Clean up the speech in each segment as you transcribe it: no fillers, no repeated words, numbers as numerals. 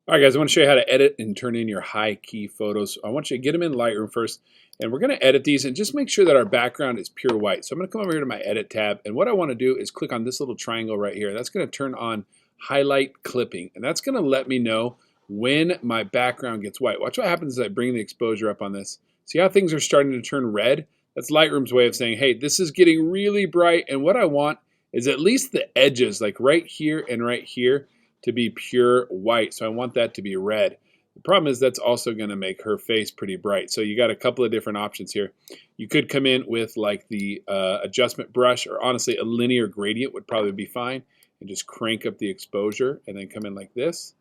All right, guys, I want to show you how to edit and turn in your high key photos. I want you to get them in Lightroom first, and we're going to edit these and just make sure that our background is pure white. So I'm going to come over here to my edit tab, and what I want to do is click on this little triangle right here. That's going to turn on highlight clipping, and that's going to let me know when my background gets white. Watch what happens as I bring the exposure up on this. See how things are starting to turn red? That's Lightroom's way of saying, hey, this is getting really bright, and what I want is at least the edges, like right here and right here, to be pure white. So I want that to be red. The problem is that's also going to make her face pretty bright. So you got a couple of different options here. You could come in with like the adjustment brush, or honestly a linear gradient would probably be fine, and just crank up the exposure and then come in like this.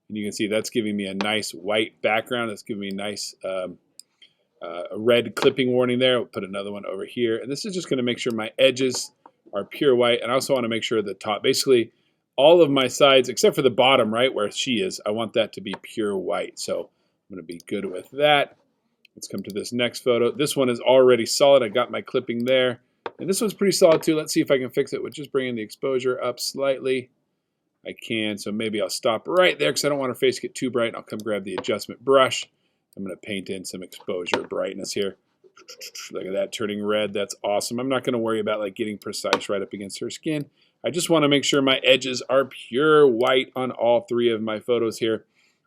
And you can see that's giving me a nice white background. That's giving me a nice red clipping warning there. We'll put another one over here. And this is just going to make sure my edges are pure white. And I also want to make sure the top, basically all of my sides, except for the bottom, right where she is, I want that to be pure white. So I'm going to be good with that. Let's come to this next photo. This one is already solid. I got my clipping there. And this one's pretty solid too. Let's see if I can fix it with just bringing the exposure up slightly. I can, so maybe I'll stop right there because I don't want her face to get too bright. I'll come grab the adjustment brush. I'm going to paint in some exposure brightness here. Look at that turning red. That's awesome. I'm not going to worry about like getting precise right up against her skin. I just want to make sure my edges are pure white on all three of my photos here.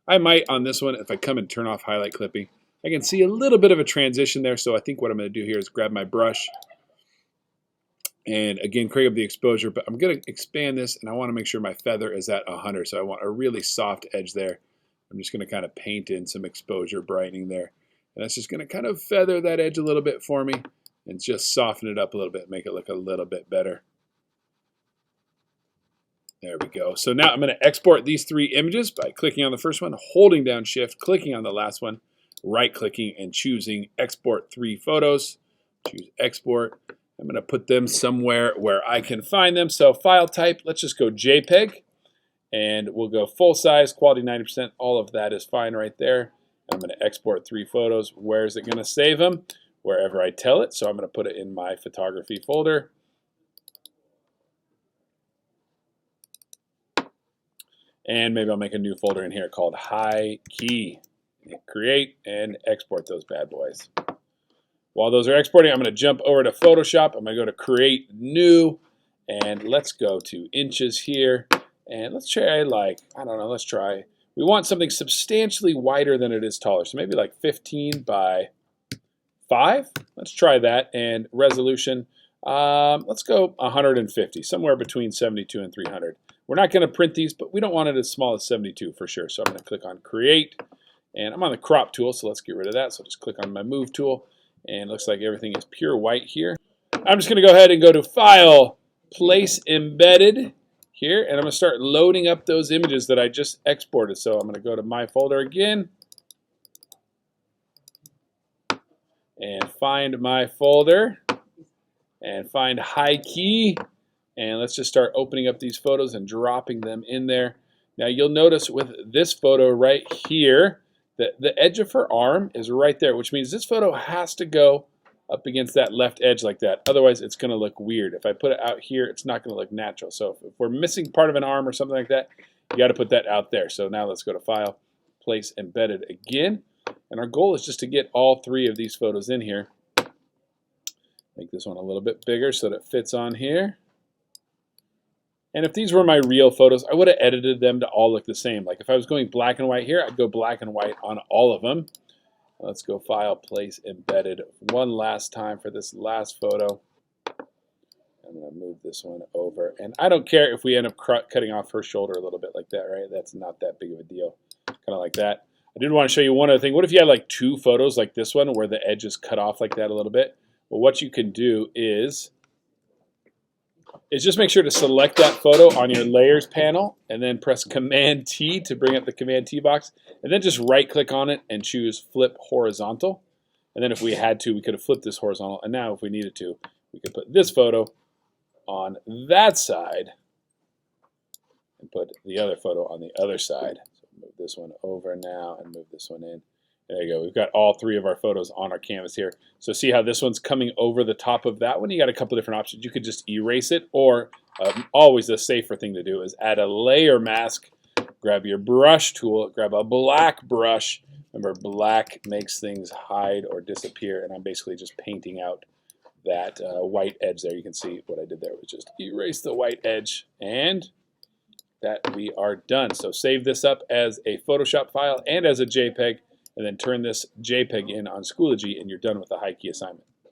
I might on this one, if I come and turn off highlight clipping, I can see a little bit of a transition there. So I think what I'm going to do here is grab my brush and again crank up the exposure, but I'm going to expand this and I want to make sure my feather is at 100. So I want a really soft edge there. I'm just going to kind of paint in some exposure brightening there. And that's just going to kind of feather that edge a little bit for me and just soften it up a little bit, make it look a little bit better. There we go. So now I'm going to export these three images by clicking on the first one, holding down Shift, clicking on the last one, right-clicking and choosing Export 3 Photos. Choose Export. I'm going to put them somewhere where I can find them. So file type, let's just go JPEG. And we'll go full size, quality 90%. All of that is fine right there. I'm going to export 3 photos. Where is it going to save them? Wherever I tell it. So I'm going to put it in my photography folder. And maybe I'll make a new folder in here called High Key. Create and export those bad boys. While those are exporting, I'm going to jump over to Photoshop. I'm going to go to Create New. And let's go to inches here. And let's try like, I don't know, let's try. We want something substantially wider than it is taller. So maybe like 15 by 5. Let's try that. And resolution, let's go 150, somewhere between 72 and 300. We're not going to print these, but we don't want it as small as 72 for sure. So I'm going to click on Create. And I'm on the Crop tool, so let's get rid of that. So just click on my Move tool. And it looks like everything is pure white here. I'm just going to go ahead and go to File, Place Embedded here. And I'm going to start loading up those images that I just exported. So I'm going to go to my folder again. And find my folder. And find High Key. And let's just start opening up these photos and dropping them in there. Now you'll notice with this photo right here, that the edge of her arm is right there, which means this photo has to go up against that left edge like that. Otherwise, it's going to look weird. If I put it out here, it's not going to look natural. So if we're missing part of an arm or something like that, you got to put that out there. So now let's go to File, Place Embedded again. And our goal is just to get all 3 of these photos in here. Make this one a little bit bigger so that it fits on here. And if these were my real photos, I would have edited them to all look the same. Like if I was going black and white here, I'd go black and white on all of them. Let's go File, Place, Embedded one last time for this last photo. I'm going to move this one over. And I don't care if we end up cutting off her shoulder a little bit like that, right? That's not that big of a deal. Kind of like that. I did want to show you one other thing. What if you had like 2 photos like this one where the edge is cut off like that a little bit? Well, what you can do is just make sure to select that photo on your layers panel and then press Command T to bring up the Command T box, and then just right click on it and choose Flip Horizontal. And then if we had to, we could have flipped this horizontal, and now if we needed to, we could put this photo on that side and put the other photo on the other side. So move this one over now and move this one in. There you go. We've got all 3 of our photos on our canvas here. So see how this one's coming over the top of that one? You got a couple different options. You could just erase it, or always the safer thing to do is add a layer mask grab your brush tool, grab a black brush. Remember, black makes things hide or disappear, and I'm basically just painting out that white edge there. You can see what I did there was just erase the white edge, and that we are done. So save this up as a Photoshop file and as a JPEG, and then turn this JPEG in on Schoology, and you're done with the high key assignment.